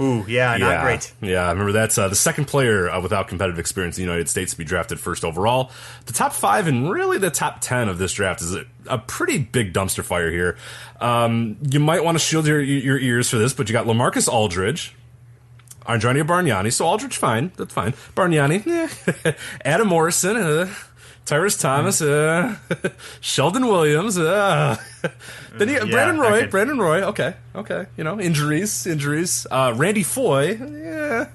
Ooh, yeah, not great. Yeah, I remember that's the second player without competitive experience in the United States to be drafted first overall. The top 5 and really the top 10 of this draft is a pretty big dumpster fire here. You might want to shield your ears for this, but you got LaMarcus Aldridge, Andrea Bargnani, so Aldridge, fine, that's fine. Bargnani, Adam Morrison, Tyrese Thomas, Sheldon Williams, then you Brandon Roy, okay, injuries, Randy Foye,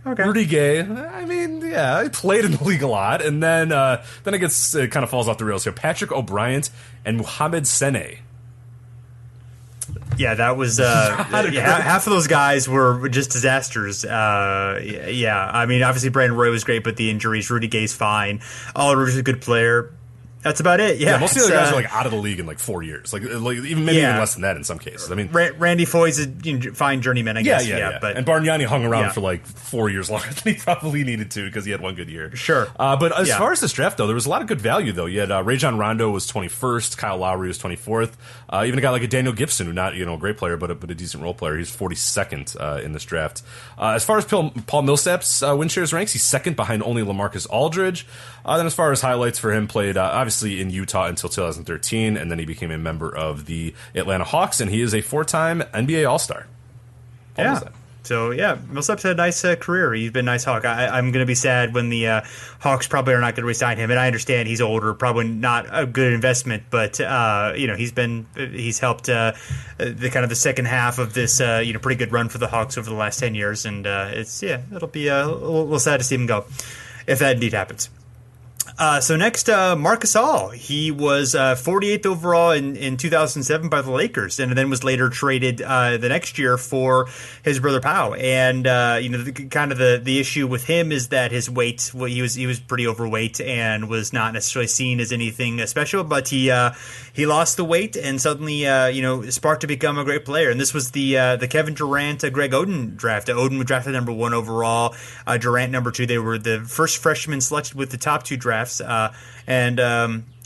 okay, Rudy Gay, I mean, yeah, he played in the league a lot, and then it kind of falls off the rails here. Patrick O'Bryant and Mohamed Sene. Yeah, that was half of those guys were just disasters. I mean, obviously Brandon Roy was great, but the injuries. Rudy Gay's fine. Aldridge is a good player. That's about it. Yeah, most of the other guys are like out of the league in like 4 years, like even less than that in some cases. I mean, Randy Foye's a fine journeyman, I guess. Yeah. But and Bargnani hung around for like 4 years longer than he probably needed to because he had one good year. Sure. But as far as this draft though, there was a lot of good value though. You had Rajon Rondo was 21st, Kyle Lowry was 24th, even a guy like a Daniel Gibson, who not a great player but a decent role player. He's 42nd in this draft. As far as Paul Millsap's win shares ranks, he's second behind only LaMarcus Aldridge. Then as far as highlights for him, played obviously in Utah until 2013, and then he became a member of the Atlanta Hawks, and he is a 4-time NBA All-Star. So, Millsap's had a nice career. He's been a nice Hawk. I'm going to be sad when the Hawks probably are not going to re-sign him, and I understand he's older, probably not a good investment, but, he's helped the second half of this, pretty good run for the Hawks over the last 10 years, and it'll be a little sad to see him go, if that indeed happens. So next, Marc Gasol. He was 48th overall in 2007 by the Lakers, and then was later traded the next year for his brother Pau. And the issue with him is that his weight. Well, he was pretty overweight and was not necessarily seen as anything special. But he lost the weight and suddenly sparked to become a great player. And this was the Kevin Durant, Greg Oden draft. Oden was drafted number 1 overall. Durant number 2. They were the first freshmen selected with the top 2 drafts. And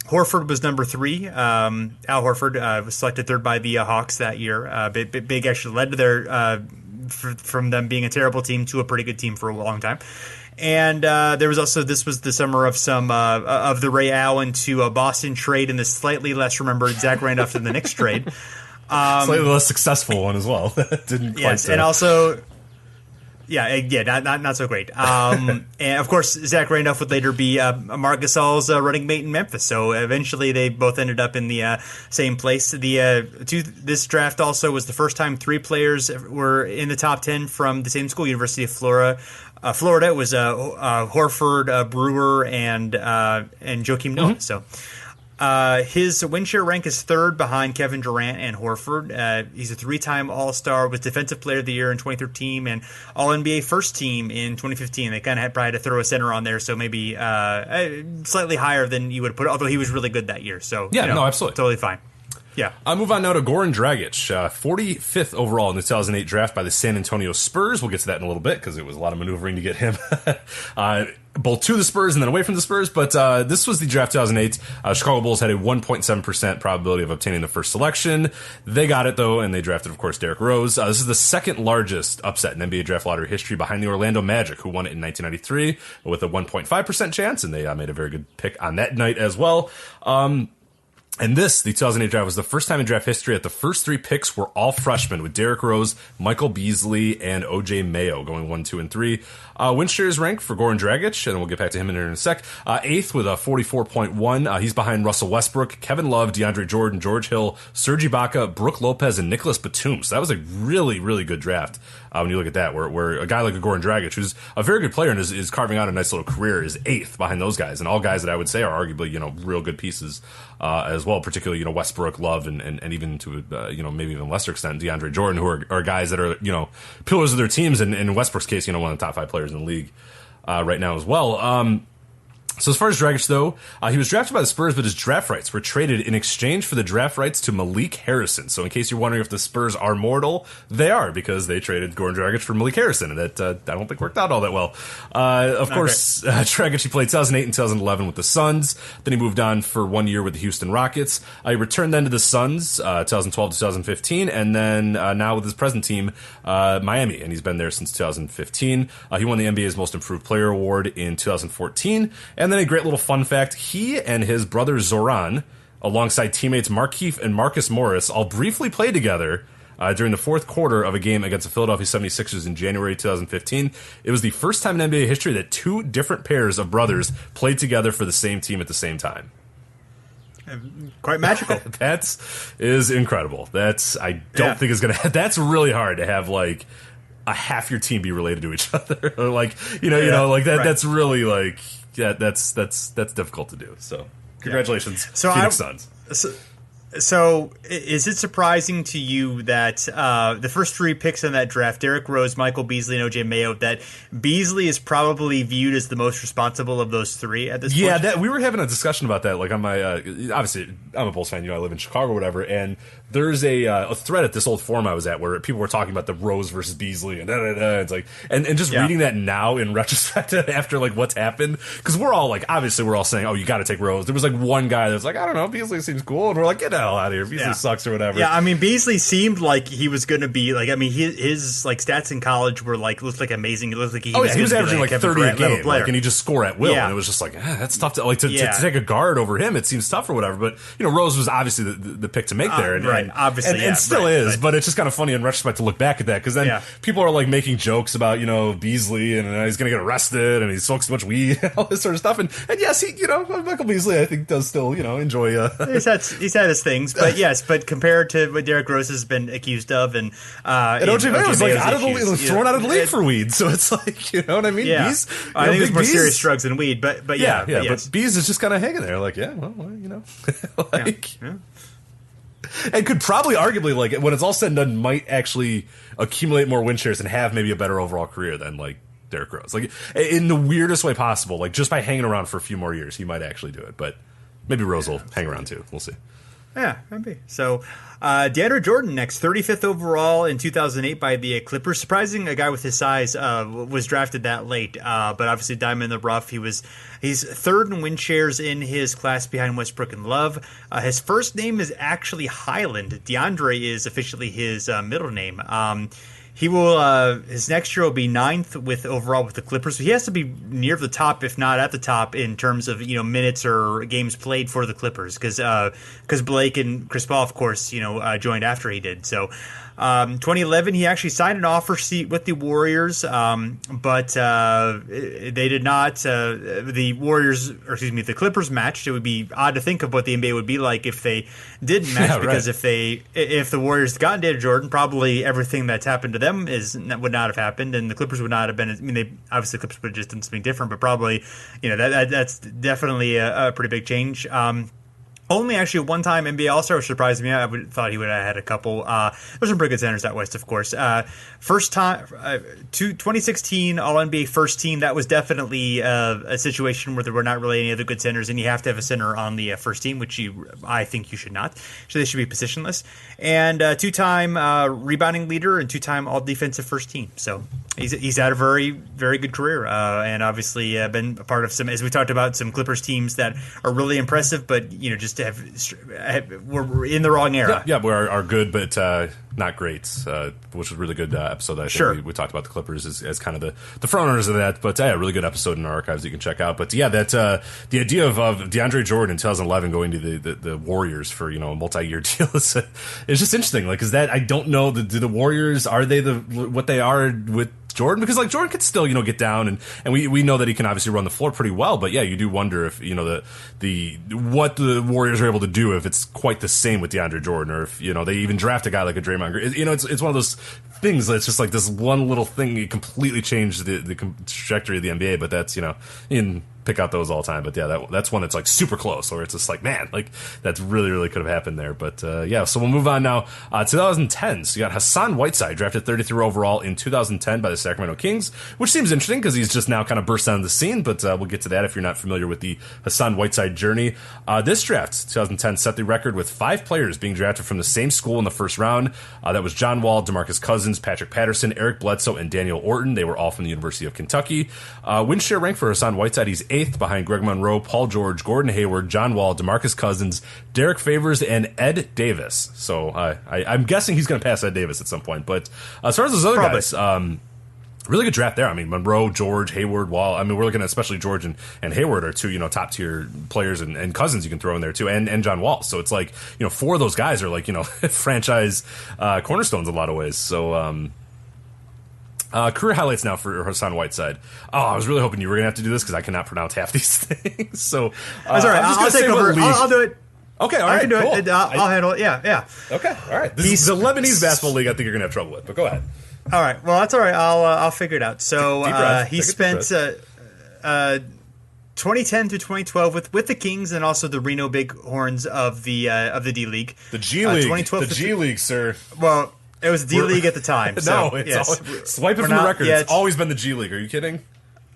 Horford was number 3. Al Horford was selected 3rd by the Hawks that year. Big actually led to their from them being a terrible team to a pretty good team for a long time. And there was also, this was the summer of some of the Ray Allen to Boston trade and the slightly less remembered Zach Randolph than the Knicks trade. Slightly less successful one as well. Didn't quite. Yes, and also. Not so great. And of course, Zach Randolph would later be Marc Gasol's running mate in Memphis. So eventually, they both ended up in the same place. This draft also was the first time 3 players were in the top 10 from the same school, University of Florida. Florida was Horford, Brewer, and Joakim Noah. So. His win share rank is 3rd behind Kevin Durant and Horford. He's a 3-time All-Star, was Defensive Player of the Year in 2013 and All-NBA First Team in 2015. They kind of probably had to throw a center on there, so maybe slightly higher than you would put, although he was really good that year. So absolutely. Totally fine. Yeah. I'll move on now to Goran Dragic, 45th overall in the 2008 draft by the San Antonio Spurs. We'll get to that in a little bit because it was a lot of maneuvering to get him both to the Spurs and then away from the Spurs. But this was the draft 2008. Chicago Bulls had a 1.7% probability of obtaining the first selection. They got it, though, and they drafted, of course, Derrick Rose. This is the second largest upset in NBA draft lottery history behind the Orlando Magic, who won it in 1993 with a 1.5% chance, and they made a very good pick on that night as well. And the 2008 draft, was the first time in draft history that the first 3 picks were all freshmen, with Derrick Rose, Michael Beasley, and O.J. Mayo going 1, 2, and 3. Win shares rank for Goran Dragic, and we'll get back to him in a sec. 8th with a 44.1. He's behind Russell Westbrook, Kevin Love, DeAndre Jordan, George Hill, Serge Ibaka, Brook Lopez, and Nicholas Batum. So that was a really, really good draft. When you look at that, where a guy like a Goran Dragic, who's a very good player and is carving out a nice little career, is 8th behind those guys, and all guys that I would say are arguably, real good pieces as well, particularly, Westbrook, Love, and even to, maybe even lesser extent, DeAndre Jordan, who are guys that are, pillars of their teams, and in Westbrook's case, one of the top 5 players in the league right now as well. So as far as Dragic, though, he was drafted by the Spurs, but his draft rights were traded in exchange for the draft rights to Malik Harrison. So in case you're wondering if the Spurs are mortal, they are, because they traded Goran Dragic for Malik Harrison, and that I don't think worked out all that well. Of course, Dragic, he played 2008 and 2011 with the Suns. Then he moved on for 1 year with the Houston Rockets. He returned then to the Suns 2012 to 2015, and then now with his present team, Miami, and he's been there since 2015. He won the NBA's Most Improved Player Award in 2014. And then a great little fun fact, he and his brother Zoran, alongside teammates Markieff and Marcus Morris, all briefly played together during the fourth quarter of a game against the Philadelphia 76ers in January 2015. It was the first time in NBA history that 2 different pairs of brothers played together for the same team at the same time. Quite magical. That is incredible. I don't think is going to... That's really hard to have, like, a half your team be related to each other. Or like, that. Right. That's really, like... Yeah, that's difficult to do. So, congratulations, Phoenix Suns. So, is it surprising to you that the first 3 picks in that draft, Derrick Rose, Michael Beasley, and O.J. Mayo, that Beasley is probably viewed as the most responsible of those 3 at this point? Yeah, we were having a discussion about that. Like on my, obviously, I'm a Bulls fan. I live in Chicago, or whatever. And there's a thread at this old forum I was at where people were talking about the Rose versus Beasley and It's like, and just reading that now in retrospect after like what's happened, because we're all like, obviously, we're all saying, oh, you got to take Rose. There was like one guy that was like, I don't know, Beasley seems cool, and we're like, get the hell out of here. Beasley sucks or whatever. Yeah, I mean, Beasley seemed like he was going to be like, I mean, his like stats in college were like, looked like amazing. It looked like he was averaging like 30 a game, like, and he just score at will. Yeah. And it was just like, that's tough to take a guard over him. It seems tough or whatever. But Rose was obviously the pick to make there, and obviously, and still is. But it's just kind of funny in retrospect to look back at that, because then people are like making jokes about Beasley and he's going to get arrested and he smokes too much weed and all this sort of stuff. And yes, he Michael Beasley I think does still enjoy. He's had his things, but yes, but compared to what Derrick Rose has been accused of, and O.J. Mayo was like thrown out of the league for weed, so it's like, you know what I mean? Yeah. Bees, I think it's more serious drugs than weed, but but Bees is just kind of hanging there, like and could probably arguably, like, when it's all said and done, might actually accumulate more win shares and have maybe a better overall career than like Derrick Rose, like in the weirdest way possible, like just by hanging around for a few more years, he might actually do it, but maybe Rose will hang around too. We'll see. Yeah, maybe. So, DeAndre Jordan next, 35th overall in 2008 by the Clippers. Surprising, a guy with his size was drafted that late, but obviously diamond in the rough. He's third in win shares in his class behind Westbrook and Love. His first name is actually Highland. DeAndre is officially his middle name. He will his next year will be 9th overall with the Clippers. So he has to be near the top, if not at the top, in terms of minutes or games played for the Clippers, because Blake and Chris Paul, of course, joined after he did. So 2011, he actually signed an offer sheet with the Warriors, but they did not. The Clippers matched. It would be odd to think of what the NBA would be like if they didn't match, because if the Warriors got DeAndre Jordan, probably everything that's happened to them would not have happened, and the Clippers would not have been. I mean, the Clippers would have just done something different, but probably that's definitely a pretty big change. Only actually one time NBA All-Star, which surprised me. I thought he would have had a couple. There's some pretty good centers out west, of course. First time, 2016 All-NBA first team, that was definitely a situation where there were not really any other good centers, and you have to have a center on the first team, which I think you should not. So they should be positionless. And two-time rebounding leader and two-time All-Defensive first team. So he's had a very, very good career, and obviously been a part of some, as we talked about, some Clippers teams that are really impressive, but just we're in the wrong era. Yeah, we are good, but not great, which was a really good episode. I think Sure. we talked about the Clippers as kind of the front runners of that, but yeah, a really good episode in our archives you can check out. But yeah, that the idea of DeAndre Jordan in 2011 going to the Warriors for a multi-year deal is just interesting. Like, is that, I don't know, do the Warriors, are they what they are with Jordan? Because like Jordan could still get down, and we know that he can obviously run the floor pretty well, but yeah, you do wonder if the what the Warriors are able to do if it's quite the same with DeAndre Jordan, or if they even draft a guy like a Draymond Green. It's one of those things that's just like this one little thing, it completely changed the trajectory of the NBA. But that's in pick out those all the time, but yeah, that's one that's like super close, or it's just like, man, like that's really could have happened there. But yeah, so we'll move on now. 2010, so you got Hassan Whiteside, drafted 33 overall in 2010 by the Sacramento Kings, which seems interesting because he's just now kind of burst onto the scene, but we'll get to that if you're not familiar with the Hassan Whiteside journey. This draft, 2010, set the record with 5 players being drafted from the same school in the first round. That was John Wall, DeMarcus Cousins, Patrick Patterson, Eric Bledsoe, and Daniel Orton. They were all from the University of Kentucky. Win share rank for Hassan Whiteside, he's 8th behind Greg Monroe, Paul George, Gordon Hayward, John Wall, DeMarcus Cousins, Derek Favors, and Ed Davis. So I'm guessing he's going to pass Ed Davis at some point. But as far as those other guys, really good draft there. I mean, Monroe, George, Hayward, Wall. I mean, we're looking at especially George and Hayward are 2 top tier players, and Cousins you can throw in there too, and John Wall. So it's like 4 of those guys are like franchise cornerstones in a lot of ways. So. Career highlights now for Hassan Whiteside. Oh, I was really hoping you were going to have to do this because I cannot pronounce half these things. So that's all right. I'll take over. I'll do it. Okay, all right. I can do cool. it. I'll handle it. Yeah. Okay, all right. This is the Lebanese basketball league I think you're going to have trouble with, but go ahead. All right. Well, that's all right. I'll figure it out. So he spent 2010 through 2012 with the Kings and also the Reno Bighorns of the D League. The G League. 2012 the G League, sir. Well, it was D League at the time. So, no, it's yes. Swipe it from the record. It's always been the G League. Are you kidding?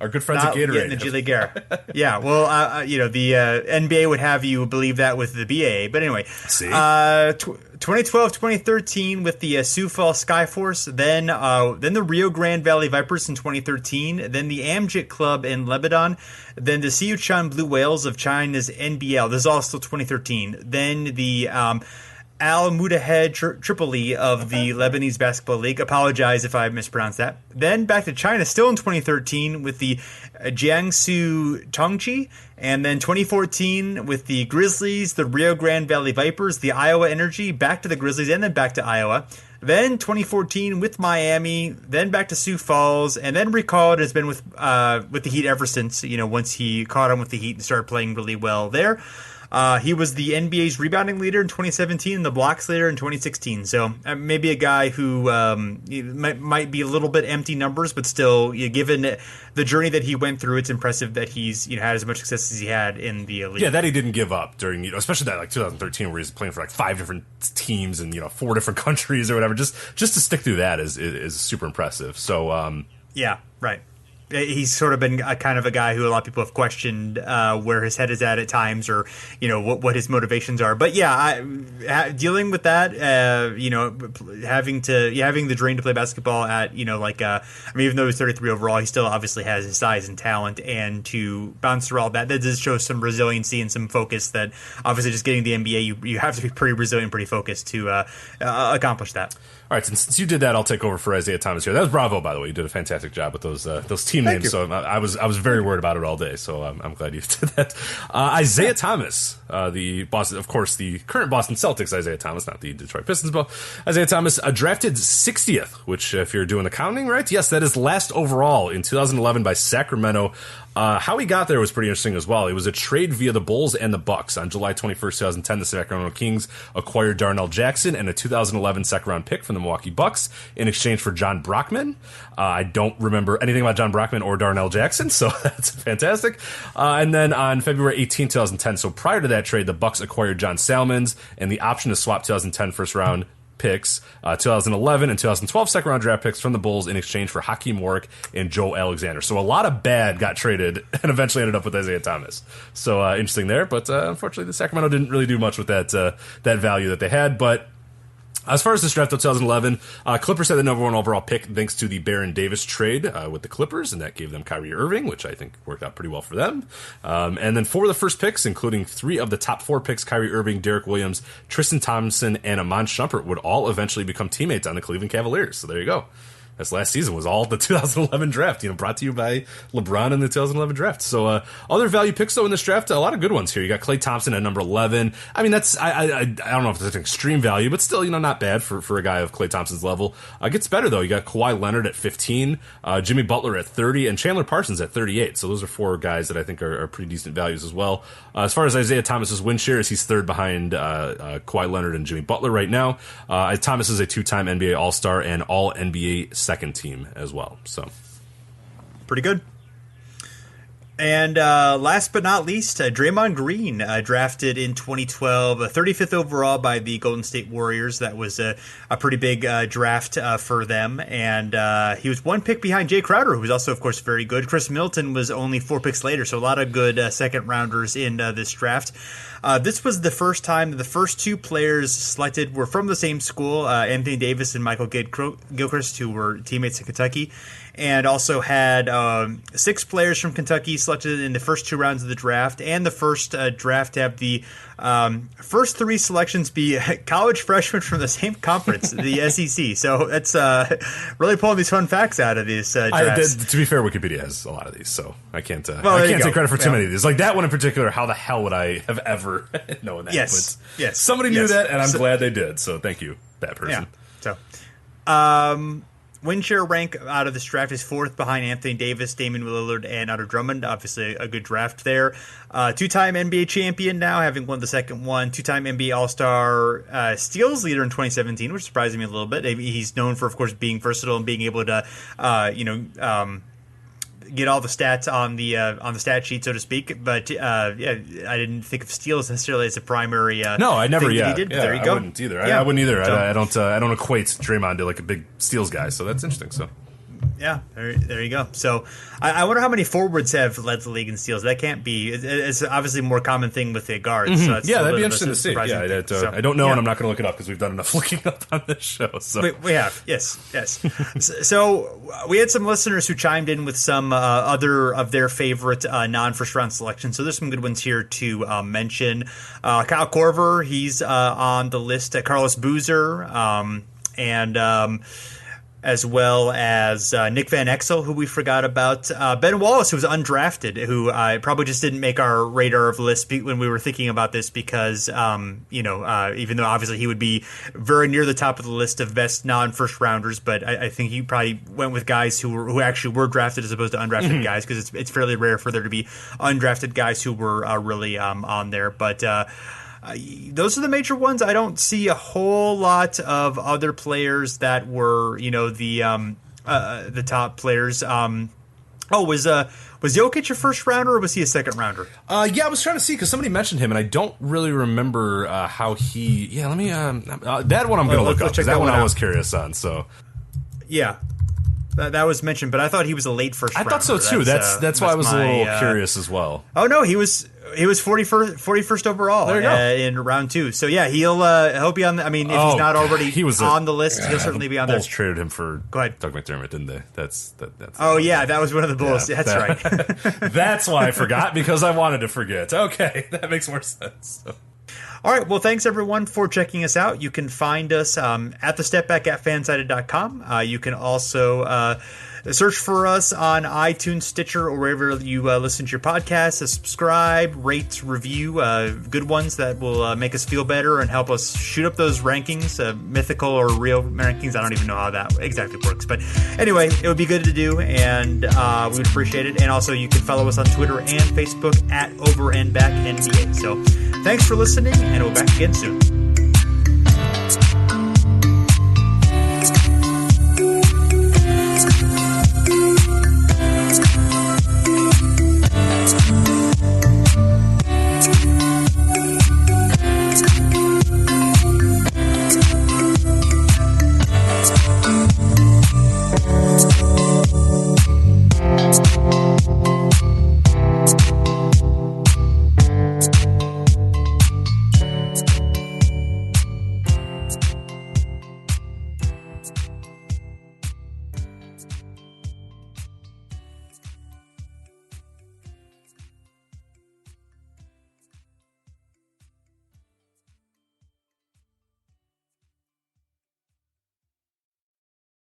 Our good friends at Gatorade. In the G League era. Yeah, well, the NBA would have you believe that with the BAA. But anyway, 2012, 2013 with the Sioux Falls Skyforce, then the Rio Grande Valley Vipers in 2013, then the Amjad Club in Lebanon, then the Sichuan Blue Whales of China's NBL. This is all still 2013. Then the Al Mudahed Tripoli of the Lebanese Basketball League. Apologize if I mispronounced that. Then back to China, still in 2013 with the Jiangsu Tongji. And then 2014 with the Grizzlies, the Rio Grande Valley Vipers, the Iowa Energy, back to the Grizzlies, and then back to Iowa. Then 2014 with Miami, then back to Sioux Falls, and then recalled has been with the Heat ever since, once he caught on with the Heat and started playing really well there. He was the NBA's rebounding leader in 2017 and the blocks leader in 2016. So maybe a guy who might be a little bit empty numbers, but still, given the journey that he went through, it's impressive that he's had as much success as he had in the league. Yeah, that he didn't give up during, especially that like 2013 where he's playing for like 5 different teams and 4 different countries or whatever. Just to stick through that is super impressive. So yeah, right. He's sort of been a kind of a guy who a lot of people have questioned where his head is at times, or what his motivations are. But yeah, dealing with that, having the dream to play basketball at even though he's 33 overall, he still obviously has his size and talent, and to bounce through all that does show some resiliency and some focus. That obviously just getting the NBA, you have to be pretty resilient, pretty focused to accomplish that. All right, since you did that, I'll take over for Isaiah Thomas here. That was bravo, by the way. You did a fantastic job with those team names. You. So I was very worried about it all day. So I'm glad you did that. Isaiah Thomas, the current Boston Celtics Isaiah Thomas, not the Detroit Pistons, but Isaiah Thomas, drafted 60th, which if you're doing the counting right, yes, that is last overall in 2011 by Sacramento. How he got there was pretty interesting as well. It was a trade via the Bulls and the Bucks. On July 21st, 2010, the Sacramento Kings acquired Darnell Jackson and a 2011 second-round pick from the Milwaukee Bucks in exchange for John Brockman. I don't remember anything about John Brockman or Darnell Jackson, so that's fantastic. And then on February 18, 2010, so prior to that trade, the Bucks acquired John Salmons and the option to swap 2010 first-round picks, 2011 and 2012 second round draft picks from the Bulls in exchange for Hakeem Warwick and Joe Alexander. So a lot of bad got traded and eventually ended up with Isaiah Thomas. So interesting there, but unfortunately the Sacramento didn't really do much with that value that they had. But As far as this draft of 2011, Clippers had the number 1 overall pick thanks to the Baron Davis trade with the Clippers, and that gave them Kyrie Irving, which I think worked out pretty well for them. And then 4 of the first picks, including 3 of the top 4 picks, Kyrie Irving, Derek Williams, Tristan Thompson, and Iman Shumpert would all eventually become teammates on the Cleveland Cavaliers. So there you go. This last season was all the 2011 draft, brought to you by LeBron in the 2011 draft. So other value picks, though, in this draft, a lot of good ones here. You got Klay Thompson at number 11. I mean, that's I don't know if that's an extreme value, but still, not bad for a guy of Klay Thompson's level. Gets better, though. You got Kawhi Leonard at 15, Jimmy Butler at 30, and Chandler Parsons at 38. So those are 4 guys that I think are pretty decent values as well. As far as Isaiah Thomas's win shares, he's 3rd behind Kawhi Leonard and Jimmy Butler right now. Thomas is a 2-time NBA All-Star and All-NBA second team as well. So pretty good. And last but not least, Draymond Green, drafted in 2012, 35th overall by the Golden State Warriors. That was a pretty big draft for them. And he was 1 pick behind Jay Crowder, who was also, of course, very good. Chris Middleton was only 4 picks later, so a lot of good second-rounders in this draft. This was the first time the first 2 players selected were from the same school, Anthony Davis and Michael Gilchrist, who were teammates in Kentucky, and also had 6 players from Kentucky selected in the first 2 rounds of the draft, and the first draft to have the first 3 selections be college freshmen from the same conference, the SEC. So that's really pulling these fun facts out of these drafts. To be fair, Wikipedia has a lot of these, so I can't take credit for too many of these. Like that one in particular, how the hell would I have ever known that? Yes. Somebody knew that, and I'm glad they did, so thank you, that person. Yeah. So, win share rank out of this draft is 4th behind Anthony Davis, Damian Lillard, and Andre Drummond. Obviously, a good draft there. 2-time NBA champion now, having won the second one. 2-time NBA All-Star steals leader in 2017, which surprised me a little bit. He's known for, of course, being versatile and being able to, get all the stats on the stat sheet, so to speak. But I didn't think of steals necessarily as a primary. No, I never. He did. There you go. I wouldn't either. I wouldn't either. So, I don't equate Draymond to like a big steals guy. So that's interesting. So. Yeah, there you go. So I wonder how many forwards have led the league in steals. That can't be. It's obviously a more common thing with the guards. Mm-hmm. So that's that'd be interesting to see. Yeah, I don't know, and I'm not going to look it up because we've done enough looking up on this show. So. We have, yes. So we had some listeners who chimed in with some other of their favorite non-first round selections. So there's some good ones here to mention. Kyle Korver, he's on the list. Carlos Boozer, and as well as Nick Van Exel, who we forgot about. Ben Wallace, who was undrafted, who probably just didn't make our radar of list when we were thinking about this because, even though obviously he would be very near the top of the list of best non-first rounders, but I think he probably went with guys who actually were drafted as opposed to undrafted guys because it's fairly rare for there to be undrafted guys who were really on there. But those are the major ones. I don't see a whole lot of other players that were, the top players. Was Jokic a first rounder or was he a second rounder? I was trying to see because somebody mentioned him and I don't really remember how he. Yeah, let me. That one I'm going to look up. That one I was curious on. So. Yeah. That was mentioned, but I thought he was a late first rounder. I thought so too. That's why I was a little curious as well. Oh no, he was 41st overall in round 2. So yeah, he'll be on. If he's not already on the list, he'll certainly be on there. Bulls traded him for Doug McDermott, didn't they? That's. Oh yeah, that was one of the Bulls. Yeah, that's right. That's why I forgot because I wanted to forget. Okay, that makes more sense. So. All right. Well, thanks, everyone, for checking us out. You can find us at the Stepback at fansided.com. You can also search for us on iTunes, Stitcher, or wherever you listen to your podcasts. Subscribe, rate, review, good ones that will make us feel better and help us shoot up those rankings, mythical or real rankings. I don't even know how that exactly works. But anyway, it would be good to do, and we would appreciate it. And also, you can follow us on Twitter and Facebook at Over and Back NBA. So thanks for listening, and we'll be back again soon.